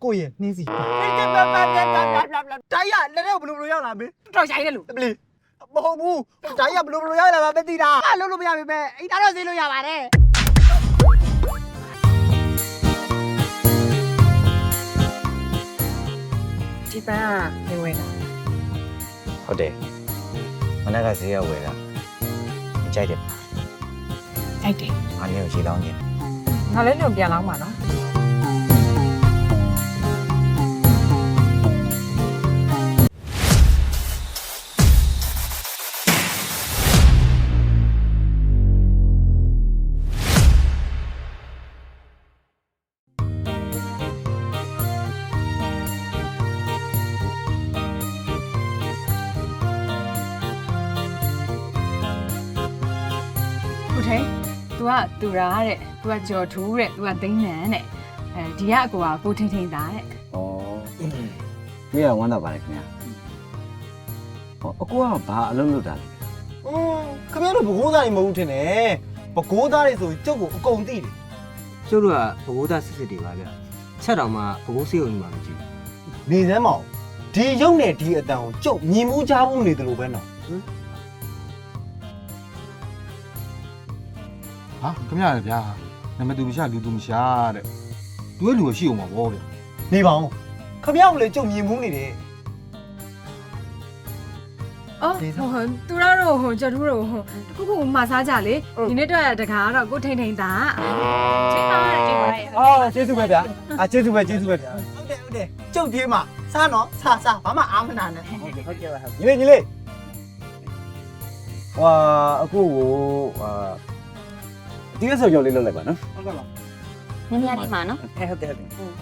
ကိုရဲ့နှင်းစီတိုင်းရလက်တော့ဘလို့ရောက်လာမင်းတော်ဆိုင်တယ်လို့ဘလီမဟုတ်ဘူးတိုင်းရဘလို့ရောက်လာမှာမသိတာလုံးလို့မရပြီပဲအိမ်သားတော့ဈေးလို့ရပါတယ်ဒီပန်းကနေဝင်လာဟုတ်တယ်မနက်ကဈေးရဝယ်တာကြိုက်တယ်ကြိုက်တယ်ငါလည်းကိုခြေလောင်းနေငါလည်းတော့ပြန်လောင်းပါနော်သူကသူရာတဲ့သူကကြော်ထူးတဲ့သူကသိန်းနန်းတဲ့ဒီကအကူကကိုထိန်ထိန်သားတဲ့ဩတွေ့ရဝမ်းသာပါတယ်ခင်ဗျာဟောအကူကဘာအလုပ်လုပ်တာလဲခင်ဗျားတို့ဘကိုးသားတွေမဟုတ်ဘူးထင်တယ်ဘကိုးသားတွေဆိုကျုပ်ကိုအကုန်သိတယ်ကျုပ်တို့ကဘကိုးသားစစ်စစ်တွေပါဗျချက်တော်မှဘကိုးစေးုံကြီးမှမကြည့်နေစမ်းမအောင်ဒီရုပ်နဲ့ဒီအတန်ကိုကျုပ်မြင်မှုကြားမှုနေတယ်လို့ပဲနော်ဟာခင်ဗျားလည်းဗျာနမတူမရှာလူတူမရှာတဲ့သူ့လူကိုရှိအောင်ပါဗောဗျာနေပါဦးခင်ဗျားကိုလည်းကျုပ်မြင်မှုနေတယ်အော်သူတို့ဟိုကြော်ထူးတို့ဟိုတခုခုမှာစားကြလေဒီနေ့တော့တကားတော့ကိုထိန်ထိန်သားချိန်ပါရဲ့ချိန်ပါရဲ့ကျေးဇူးပဲဗျာကျေးဇူးပဲဗျာဟုတ်တယ်ကျုပ်ပြေးမှာစားနော်စားဘာမှအားမနာနဲ့ဟုတ်ကဲ့ပါညီလေးဟာအခုကိုဒီရက်စောကြော်လေးလုပ်လိုက်ပါနော်ဟုတ်ကဲ့ပါနည်းနည်းလေးမှာနော်ဟုတ်တယ်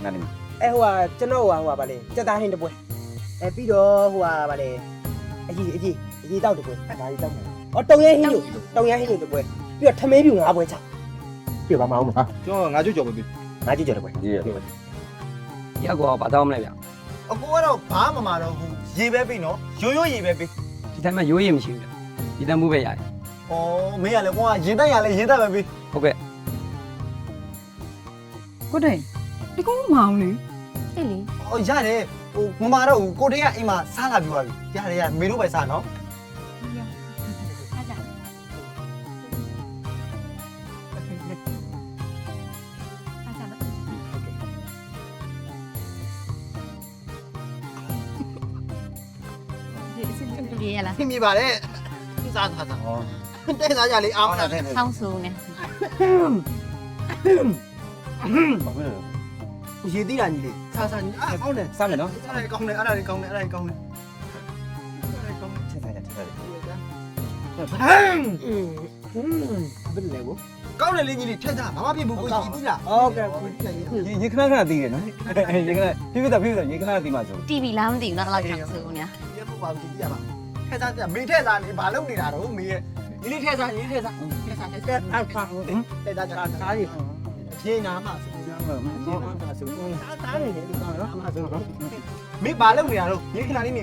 နားနေမှာဟိုကျွန်တော်ဟိုဗာလေစက်သားဟင်းတပွဲပြီးတော့ဟိုဗာလေအကြီးတောက်တပွဲဒါကြီးတောက်မယ်တုံရဲဟင်းလို့တပွဲပြီးတော့ထမင်းပြူ၅ပွဲချပြပါမအောင်ဟာကျွန်တော်ငါကြွကြော်ပဲပြီငါကြည့်ကြတပွဲရက်ကောဘာတော့မလဲဗျအကိုကတော့ဘာမှမတော့ဘူးရေပဲပြီနော်ရိုးရေပဲပြီဒီတိုင်းမှာရိုးရည်မရှိဘူးဒီတမ်းမှုပဲရတယ်ဩမင်းကလည်းကွာရင်တက်ရလဲရင်တက်ပဲပြီဟုတ်ကဲ့ကိုတိန်ဒီကုန်းမအောင်လေတိတ်လေရတယ်ဟိုမမတော့ကိုတိန်ကအိမ်မှာစားလာပြီးသွားပြီရတယ်မေတို့ပဲစားနော်ပြေးရလားပြင်ပြပါလေစားဩတဲ့စားကြလေအားမနာတဲ့ဆောင်းဆူနေရေတိတာကြီးလေစားညီကောင်းတယ်စားမယ်နော်အဲ့ဒါကောင်းတယ်ချက်စားချက်စားဘယ်လဲကိုကောင်းတယ်လေးကြီးလေးထက်စားဘာမှပြဘူးကိုရေတိတာဟုတ်ကဲ့ရေခဏခဏတီးတယ်နော်ရေခဏပြပြရေခဏတီးမှဆို TV လားမသိဘူးနော်အဲ့လောက်ဆောင်းဆူနေရေဖို့ပါဘူးကြည့်ရပါထက်စားမေးထက်စားလေဘာလုပ်နေတာတော့မေးရဲ့ဒီလေးထက်စားထက်စားစားရရေနာမှာဆိုစားနေတယ်ဒီကောင်နော်အမဆိုမေးဘာလုပ်နေတာတော့ရေခဏလေးနေ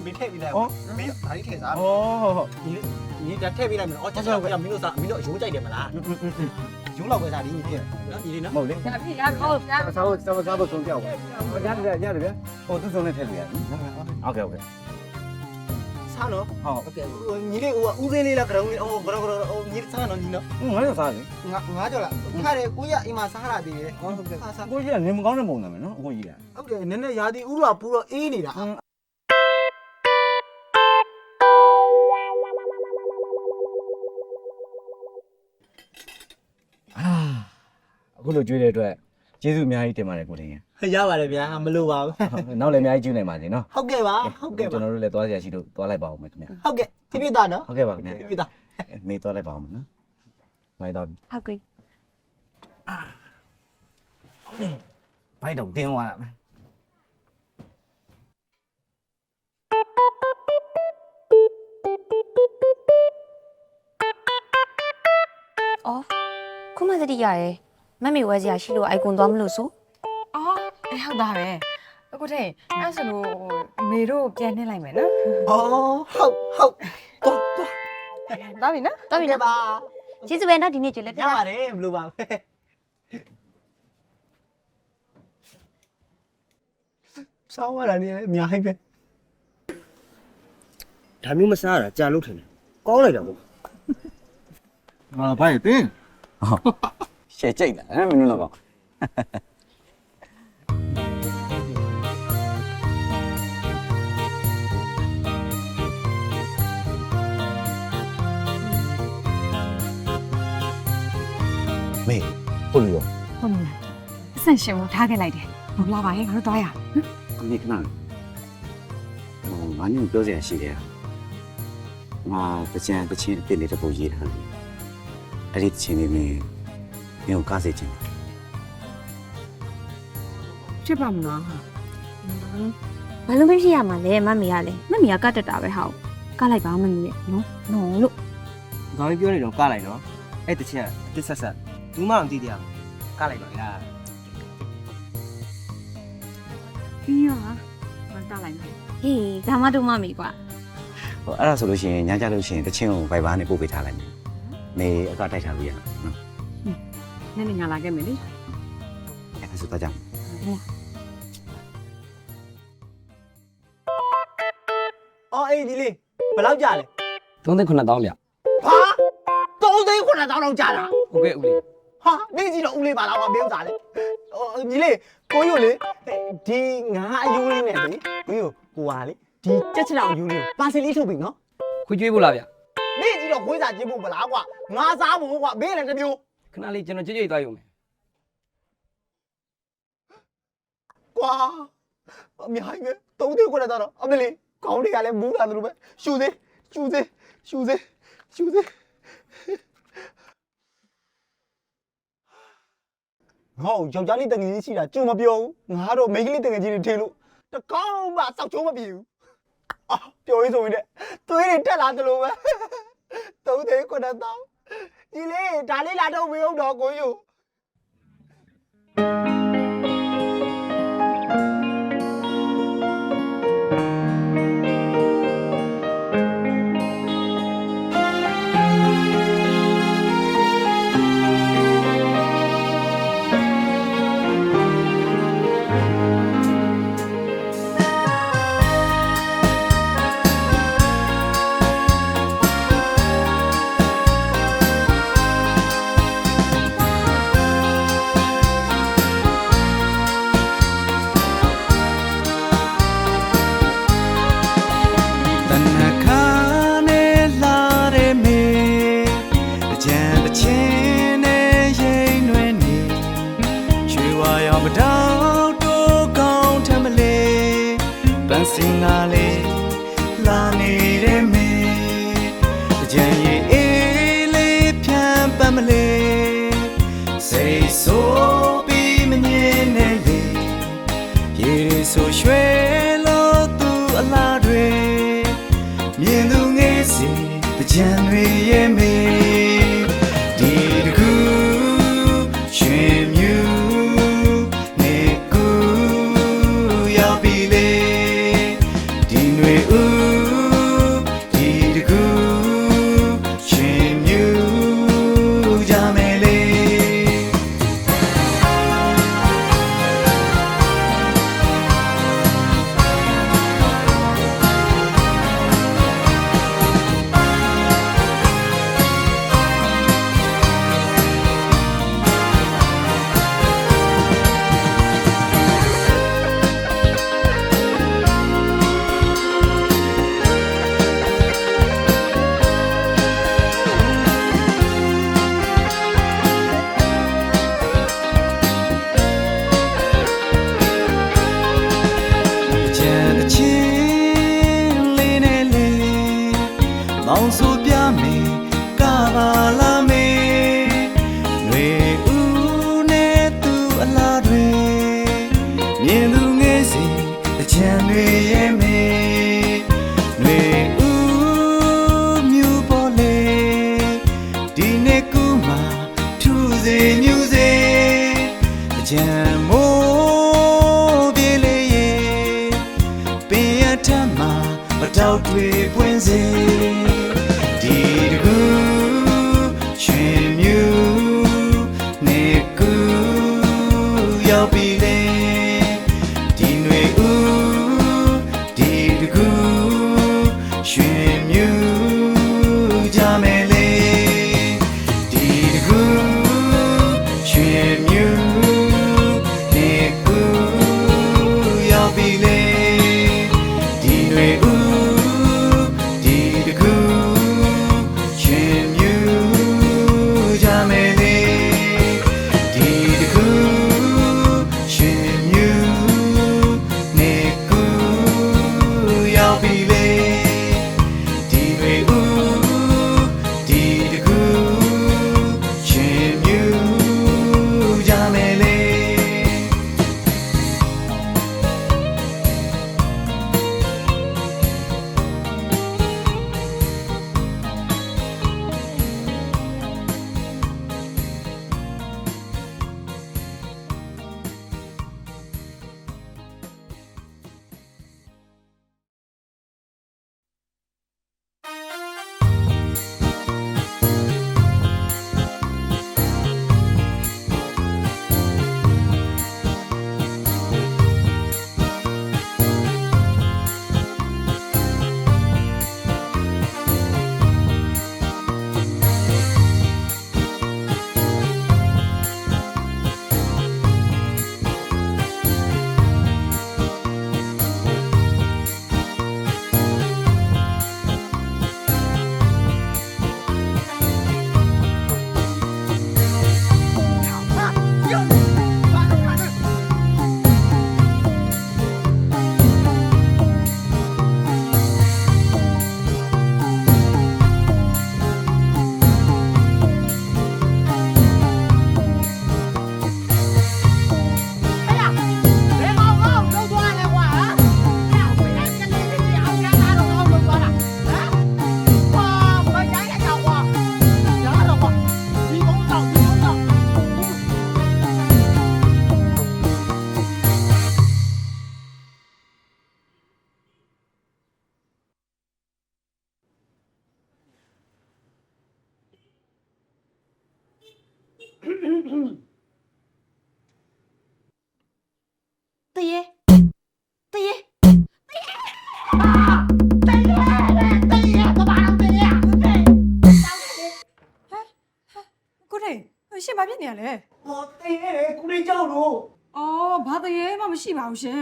မေးထည့်ပြီးလိုက်မေးဒါလေးထည့်စားဒီဒါထည့်ပြီးလိုက်မယ်နော်ချက်ချက်မင်းတို့စားမင်းတို့အယိုးကြိုက်တယ်မလားယိုးလောက်ပဲစားဒီညီပြည့်နော်ညီလေးနော်မဟုတ်လေရပြီရခေါ်ရစားဖို့ဆုံးကြောက်ရတယ်ဗျဟိုသူ့ဆုံးနဲ့ထည့်လို့ရတယ်ဟုတ်ကဲ့စားနော်ဟုတ်ကဲ့ညီလေးဦးစင်းလေးလားကရုံးလေးဘရောညီစားနော်ညီနော်ငါ့ရောစားလေငါကြော်လားခါတယ်ကိုရအိမ်မှာစားရသေးတယ်ဟုတ်ကဲ့ကိုကြီးကနေမကောင်းတဲ့ပုံစံပဲနော်အကိုကြီးကဟုတ်တယ်နည်းနည်းရာသီဥရောပူတော့အေးနေတာအခုလိုကြွေးတဲ့အတွက်ကျေးဇူးအများကြီးတင်ပါတယ်ကိုတင်ရပါတယ်ဗျာမလိုပါဘူးနောက်လည်းအများကြီးကျွေးနိုင်ပါစေနော်ဟုတ်ကဲ့ပါကျွန်တော်တို့လည်းသွားစရာရှိလို့သွားလိုက်ပါဦးမယ်ခင်ဗျဟုတ်ကဲ့ပြပြသားနော်ဟုတ်ကဲ့ပါခင်ဗျပြပြသားမေးသွားလိုက်ပါဦးမယ်နော်မိုင်းတော့ဟုတ်ကဲ့ဘိုက်တော့တင်းသွားတာမယ်အော်ခုမှသတိရတယ်မမေဝဲစရာရှိလို့အိုင်ကွန်သွားမလို့ဆိုအော်ဟုတ်တာပဲအခုထိန်အဲ့ဆိုလို့မေတို့ပြန်နှင်းလိုက်မယ်နော်ဟုတ်သွားပြီနော်တော်ပြီနော်ပါကျေးဇူးပဲနော်ဒီနေ့ကျွေးလက်ရပါတယ်ဘလို့ပါ စောင်းရတာနေအများကြီးပဲ ဒါမျိုးမစားရတာကြာလို့ထင်တယ်ကောင်းလိုက်တာပေါ့ ငါဘာလဲတင်း ရှယ်ကြိတ်တာဟမ်မင်းတို့တော့ မေဟုတ်လို့ ဟုတ်လားအဆန်ရှင်ကိုထားခဲ့လိုက်တယ်ဟိုလာပါရဲ့ငါတို့သွားရ ဒီခဏငါညပြောစရာရှိတယ်ငါတချင်တင်နေတဲ့ပုံရေးထားတယ်အဲ့ဒီတချင်လေးမင်းကိုကားစေချင် ဖြစ်ပါမလားဟာ ဘာလို့မဖြစ်ရမှာလဲမမေကလည်းမမေကကတ်တက်တာပဲဟောကလိုက်ပါမမေရဲ့နော်နော်လို့ ခေါင်းပြောနေတော့ကလိုက်နော်အဲ့တချင်အစ်ဆက်ဆက်ဘူးမအောင်တည်တရားကလိုက်ပါလား ပြီးရောဟာမတလိုက်မယ် ဟေးဒါမှတော့မမေကွာ ဟိုအဲ့ဒါဆိုလို့ရှိရင်ညကြလို့ရှိရင်တချင်းကိုဗိုက်ဘာနဲ့ပို့ပေးထားလိုက်မယ်မေအကတိုက်ထားပြီးရနော် နည်းနည်းငါလာခဲ့မယ်လေ အဲ့ဒါဆိုတော့ကြောင့် အော်အေးဒီလေးဘယ်လောက်ကြာလဲ 39,000ဗျ ဟာ39,000တောင်ကြာတာ ဟုတ်ကဲ့ဦးလေး ဟာနေကြည့်တော့ဦးလေးပါလားကွာဘေးဥစားလေညီလေးကိုယူလေဒီငါအယူလေးနဲ့လေကိုယူကိုဟာလေဒီကြက်ချလောက်အယူလေးကိုပါစလီထုတ်ပြီနော် ခွေးကျွေးဖို့လားဗျ နေကြည့်တော့ခွေးစားကျင်းဖို့မလားကွာငါစားဖို့ကွာဘေးလည်းတစ်မျိုး ခဏလေးကျွန်တော်ကြွကြွသွားရုံပဲ ကွာအများကြီးပဲ39,000တော့အမလေးခေါင်းတွေကလည်းမူးလာတယ်လို့ပဲရှူသေးဟောယောက်ျားလေးတငယ်ကြီးရှိတာကြုံမပြောဘူးငါတော့မိန်းကလေးတငယ်ကြီးတွေထေလို့တကောင်းမှစောက်ချိုးမပြေဘူးအာပြောရင်းဆိုရင်လည်းသွေးတွေတက်လာတယ်လို့ပဲ39,000ဒီလေးဒါလေးလာတော့ဝေးအောင်တော့ကိုယူ ဆိုရွှဲလို့သူအလားတွေမြင်သူငယ်စီတကြံတွေရဲ့မေဒီတကူရွှေမြူနေကူရောက်ပြီလေဒီຫນွေဦးဒီတကူရွှေမြူကြမယ်လေမောင်ဆိုပြမယ်ကပါလာမေຫນွေဦးနဲ့သူအလားတွေမြင်သူငယ်စီတချံတွေရဲ့မေຫນွေဦးမြူပေါ်လေဒီနေ့ကူမှာထူစေမြူစေတချံမိုးပြေလေရဲ့ပင်ရထမှာမတောက်တွေပွင့်စေရောက်ပြီလေဒီຫນွေဦး တရေတရေ ကိုထိန်ရှင်ဘာဖြစ်နေရလဲ ဟောတေးရဲကိုလေးကြောက်လို့ အော်ဘာတရေမှမရှိပါဘူးရှင်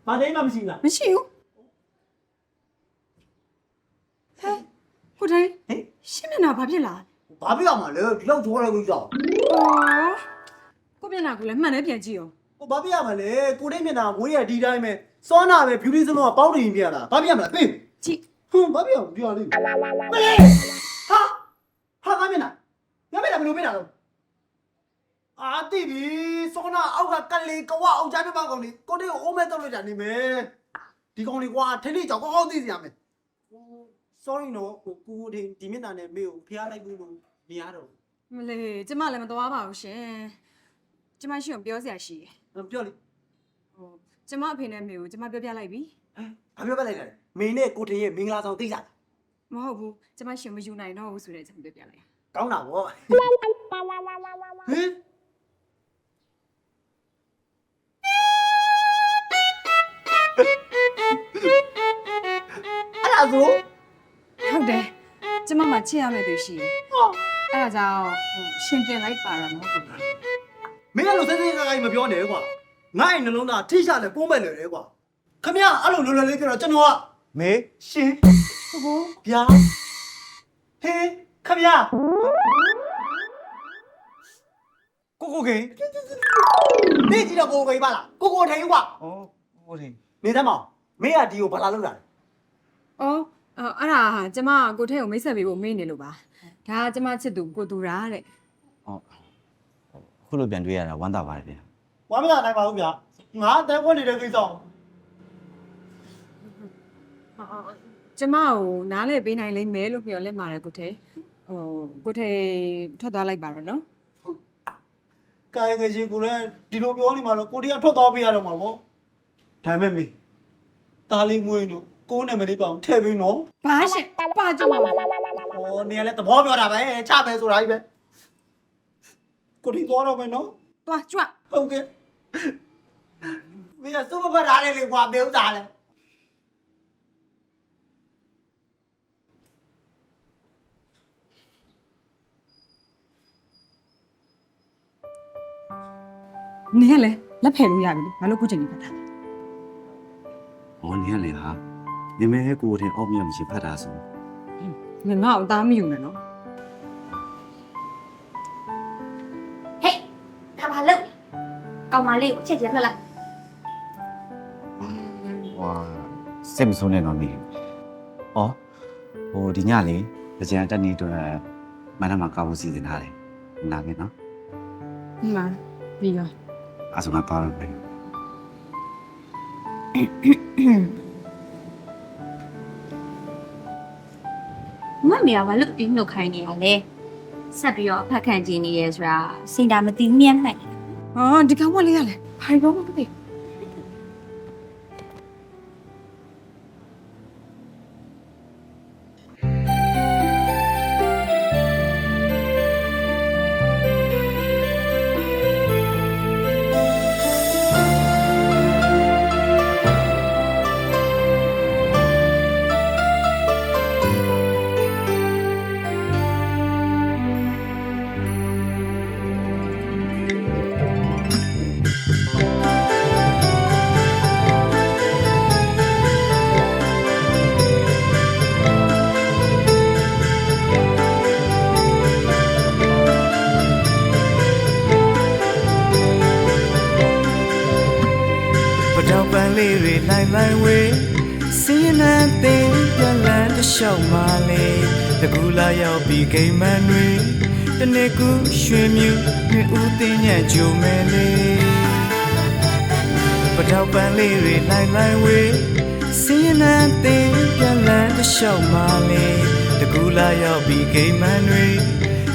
ဘာသိမှမရှိလား မရှိဘူးဟဲ့ကိုထိန်ရှင်မျက်နှာဘာဖြစ်လား ဘာပြရမှာလဲဒီလောက်ကြောက်ရလို့ကြောက် အော်ကိုမျက်နှာကိုလည်းမှန်တယ်ပြန်ကြည့်အောင် ဟိုဘာပြရမှာလဲကိုလေးမျက်နှာမွေးရဒီတိုင်းပဲစောနာပဲ beauty salon ကပေါင်းတင်ပြရတာဘာပြရမလားသိ ကြည့် ဟွန်းဘာပြရမလဲပြောရလိမ့်မလေးဟာငါမျက်နှာငါမျက်နှာဘယ်လိုပြတာလဲအာတိပြီစောနာအောက်ကကလေးကဝအောက်ချမ်းပြပောက်ကောင်လေးကိုလေးကိုအိုးမဲတော့လိုက်တာနေမယ်ဒီကောင်လေးကွာထိနေကြောင်ကောင်းကောင်းသိစီရမယ် sorry နော်ကိုဒီမျက်နှာနဲ့မေကိုဖျားလိုက်ဘူးလို့မရတော့ မလေးကျမလည်းမသွားပါဘူးရှင်ကျမရှိအောင်ပြောစရာရှိတယ် ဘူးပြောလေ ဟိုကျမအဖေနဲ့အမေကိုကျမပြောပြလိုက်ပြီ ဘာပြောပြလိုက်လဲမင်းနဲ့ကိုထင်ရဲ့မင်္ဂလာဆောင်သိကြ မဟုတ်ဘူးကျမရှင်မယူနိုင်တော့ဘူးဆိုတဲ့ကျမပြောပြလိုက် ကောင်းတာဗောဟင်အဲ့ဒါဆို ဟုတ်တယ်ကျမမှချစ်ရမယ့်သူရှိတယ်အဲ့ဒါကြောင့်ရှင်ပြင်လိုက်ပါတော့မဟုတ်ဘူး မင်းကလို့စစကားကြီးမပြောနဲ့ကွာငါ့ရဲ့နှလုံးသားထိရှလည်းကိုးမဲ့လေကွာခမရအဲ့လိုလွယ်လွယ်လေးပြောတော့ကျွန်တော်ကမေရှင် ဟုတ်ဘူး ဗျာဟေးခမရကိုကိန်းနေကြည့်တော့ကိုကိန်းပါလားကိုထိုင်ကွာ 哦，我听。 နေသမောင်မင်းကဒီကိုဘာလာလုပ်တာလဲ အော်အဲ့ဒါကျမကိုထဲကိုမိတ်ဆက်ပေးဖို့မေ့နေလို့ပါဒါကကျမချစ်သူကိုသူရာတဲ့ ခုလိုပြန်တွေ့ရတာဝမ်းသာပါတယ်ဗျာ ဝမ်းမသာနိုင်ပါဘူးဗျာငါတဲခွက်နေတဲ့ကိစ္စ ကျမကိုနားလဲပေးနိုင်လိမ့်မယ်လို့ပြောလဲမှာတယ်ကိုထဲဟိုကိုထဲထွက်သွားလိုက်ပါတော့နော် ကာယငယ်ရှင်ကိုလည်းဒီလိုပြောနေမှာတော့ကိုတရားထွက်သွားပေးရတော့မှာပေါ့ဒါမဲ့မေတားလေးမွေးလို့ကိုနာမည်လေးပေါ့ထည့်ပေးနော် ဘာရှင်ပါကျမ ဟောနေရလဲသဘောပြောတာပဲချပဲဆိုတာကြီးပဲကိုဒီသွားတော့မယ်နော် သွားကြွ ဟုတ်ကဲ့မင်းကစုမဖတ်ထားတယ်လေကွာပြောဥစားလဲ နင်းလဲလက်ဖယ်လို့ရပြီဘာလို့ခုချိန်နေဖတ်တာ ဟောနေရလေဟာနေမဲကိုထင်အောက်မြတ်မရှိဖတ်တာဆို ငါငါ့ကိုသားမယူနဲ့နော် ဟေးဒါဘာလုပ်ကောင်မလေးကိုချက်ချက်လှက်လိုက် ဝါစိတ်မဆိုးနဲ့တော့နေဩဟိုဒီညလေးကြံတက်နေတော့မနက်မှာကောက်ဖို့စီစဉ်ထားတယ်နားမယ်နော် ဒီမှာပြီးရော အဲ့ဆိုငါပါတော့မယ် မမေကဘာလို့ဒီနှုတ်ခိုင်းနေရလဲဆက်ပြီးတော့ဖက်ခံကြည့်နေရဲဆိုတာစင်တာမသိမြတ်နိုင် အော်ဒီကောင်မလေးရလဲဘာလို့မသိ တောက်ပန်းလေးတွေလိုက်လိုက်ဝေးစီးနှံသေးပြန်လန်းတစ်လျှောက်မှလေးတကူလာရောက်ပြီးဂိမ်းမန်တွေတနေ့ကူရွှေမြူနှစ်ဦးသိညံ့ကြုံမယ်လေးပတောက်ပန်းလေးတွေလိုက်လိုက်ဝေးစီးနှံသေးပြန်လန်းတစ်လျှောက်မှလေးတကူလာရောက်ပြီးဂိမ်းမန်တွေ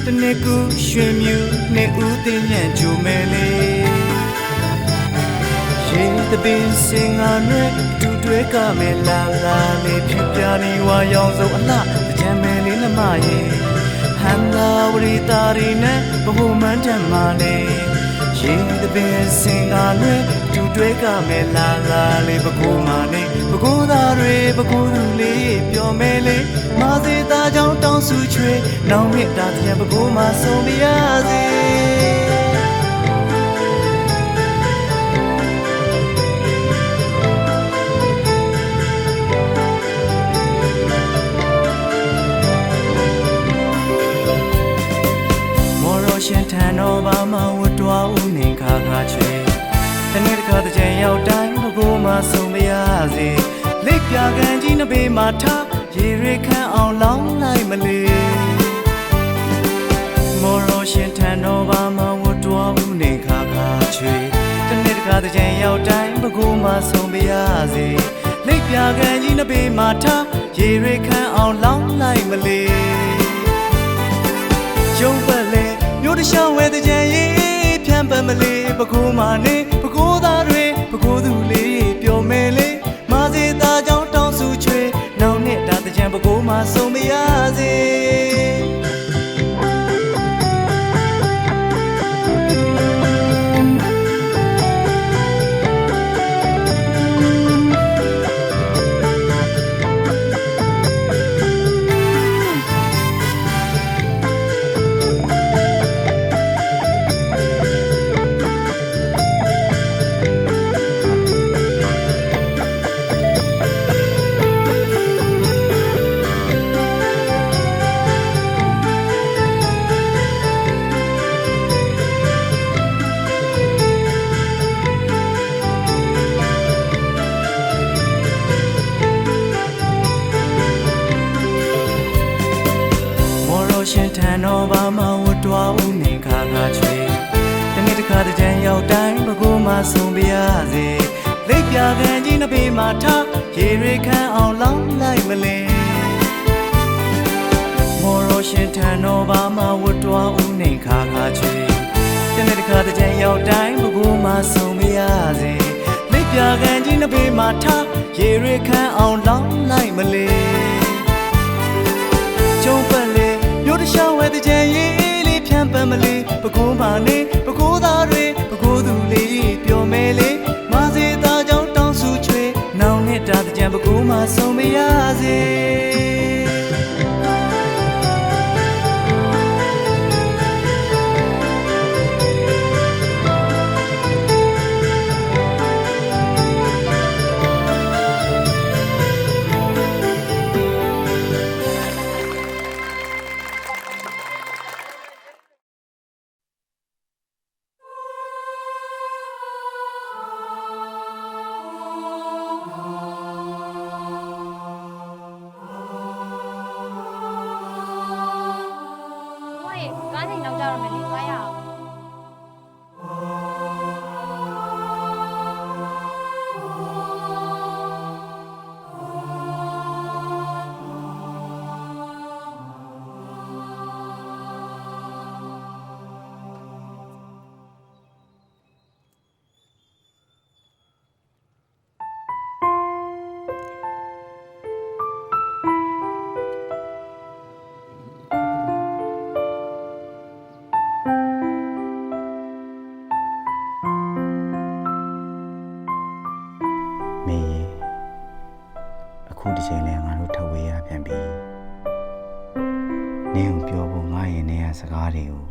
တနေ့ကူရွှေမြူနှစ်ဦးသိညံ့ကြုံမယ်လေးတပင်စင်ငါနဲ့တူတွဲကမယ်လာလာလေးဖြစ်ပြနေဝါရောင်စုံအလှကြံမယ်လေးနှမရဲ့ဟ န်သာဝရိတာရီနဲ့ဘဟုမန်တမလေးရေတပင်စင်ကလွဲတူတွဲကမဲ့လာလာလေးဘကိုမာလေးဘကိုသားတွေဘကိုသူလေးပျော်မဲလေးမာစေတာကြောင့်တောင်းစုချွေနောင်မြတ်တာပြန်ဘကိုမာဆုံးမရစေရှင်ထန်တော်ဘာမှဝတ်တော်ဦးနေခါခါချွေတနေ့တစ်ခါတစ်ချိန်ရောက်တိုင်းဘကိုမှဆုံးမရစေလက်ပြကန်ကြီးနှစ်ပေမှာထားရေရခန့်အောင်လောင်းလိုက်မလေးမော်တော်ရှင်ထန်တော်ဘာမှဝတ်တော်ဦးနေခါခါချွေတနေ့တစ်ခါတစ်ချိန်ရောက်တိုင်းဘကိုမှဆုံးမရစေလက်ပြကန်ကြီးနှစ်ပေမှာထားရေရခန့်အောင်လောင်းလိုက်မလေးကျုံးပတ်လေမြို့တရှောင်းဝဲတဲ့ကြံရေးဖြန့်ပတ်မလေးပကိုးမာနေပကိုးသားတွေပကိုးသူလေးပျော်မဲလေးမာစေတာကြောင့်တောင်းစုချွေနောင်နဲ့တာတဲ့ကြံပကိုးမာဆုံးမရစေရှင်ထန်တော်ဘာမှဝတ်တော်ဦးနေခါခါချွေတနေ့တစ်ခါတည်းကြံရောက်တိုင်းဘကိုမှဆုံးပြရစေလက်ပြကန်ကြီးနှစ်ပေမှာထားရေရခန့်အောင်လောင်းလိုက်မလဲမော်တော်ရှင်ထန်တော်ဘာမှဝတ်တော်ဦးနေခါခါချွေတနေ့တစ်ခါတည်းကြံရောက်တိုင်းဘကိုမှဆုံးပြရစေလက်ပြကန်ကြီးနှစ်ပေမှာထားရေရခန့်အောင်လောင်းလိုက်မလဲကျုံးပတ်လေမြို့တရှောင်းဝဲတဲ့ကြံရေးလေးဖြန့်ပတ်မလေးပကိုးမာနေပကိုးသားတွေပကိုးသူလေးပျော်မဲလေးမာစေတာကြောင့်တောင်းစုချွေနောင်နဲ့တာတဲ့ကြံပကိုးမာဆုံးမရစေကားချိန်တော့ကြတော့မယ်လေသွားရအောင်မေအခုတစ်ချိန်လဲငါတို့ထဝေးရပြန်ပြီနင်းကိုပြောဖို့ငါရင်ထဲကစကားတွေကို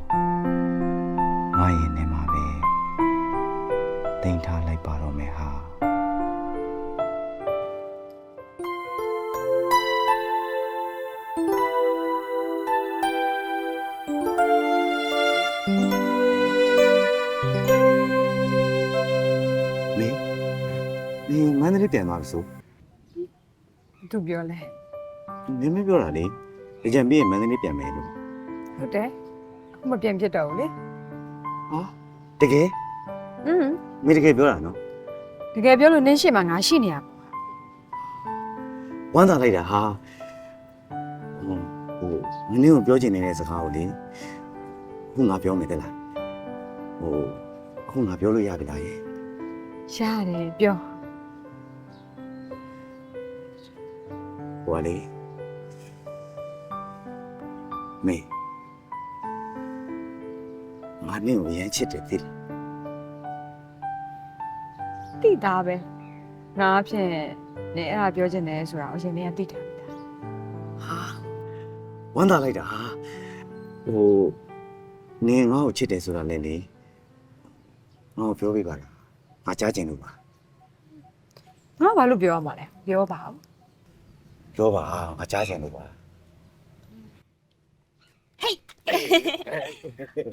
ငါရင်ထဲမှာပဲတင်ထားလိုက်ပါတော့မယ်ဟာမေမန္တလေးပြန်သွားပြီဆို သူပြောလဲ နင်းမပြောတာလေဒီကြံပြီးရင်မန္တလေးပြန်မယ်လို့ ဟုတ်တယ်အခုမပြန်ဖြစ်တော့ဘူးလေ ဟာတကယ် မေတကယ်ပြောတာနော် တကယ်ပြောလို့နင်းရှိမှငါရှိနေရ ဝမ်းသာလိုက်တာဟာဟိုနင်းကိုပြောချင်နေတဲ့စကားကိုလေခုငါပြောမယ်တဲ့လားခုငါပြောလို့ရပြီလားရေ ရတယ်ပြော ဟိုကလေမေ နင့်ကိုရမ်းချစ်တယ်သိတယ် တိတာပဲငါအဖြစ်နေအဲ့ဒါပြောချင်တယ်ဆိုတာအရှင်နေကတိတာ ဟာဝမ်းသာလိုက်တာဟိုနင်ငါ့ကိုချစ်တယ်ဆိုတာလည်းလေငါ့ကိုပြောပြပါလားငါကြားချင်လို့ပါ ငါဘာလို့ပြောရမှာလဲပြောပါဦး ပြောပါငါကြားချင်လို့ပါ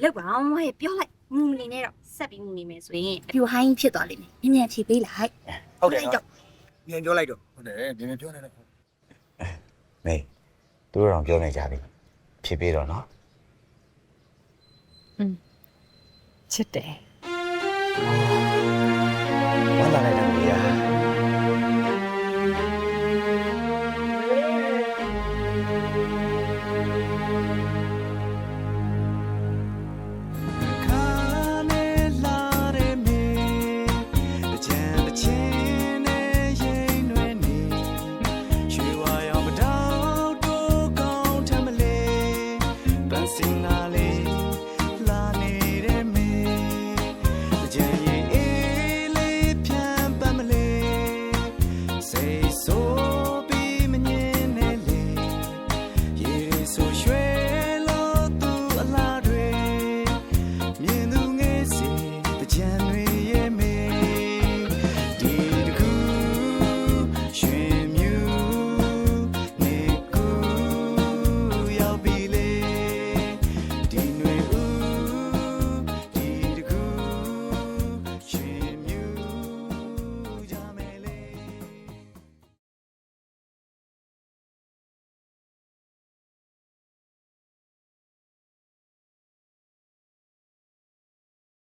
လောက်ပါအောင်ဟဲ့ပြောလိုက်မူနေနဲ့တော့ဆက်ပြီးမူနေမယ်ဆိုရင်အပြူဟိုင်းဖြစ်သွားလိမ့်မယ်မြင်ဖြေပေးလိုက် ဟုတ်တယ်တော့ပြန်ပြောလိုက်တော့ဟုတ်တယ်ပြန်ပြောနေတယ် မေသူတို့တော့ပြောနေကြပြီဖြစ်ပြီးတော့နော် ချစ်တယ် ဝမ်းသာလိုက်တာ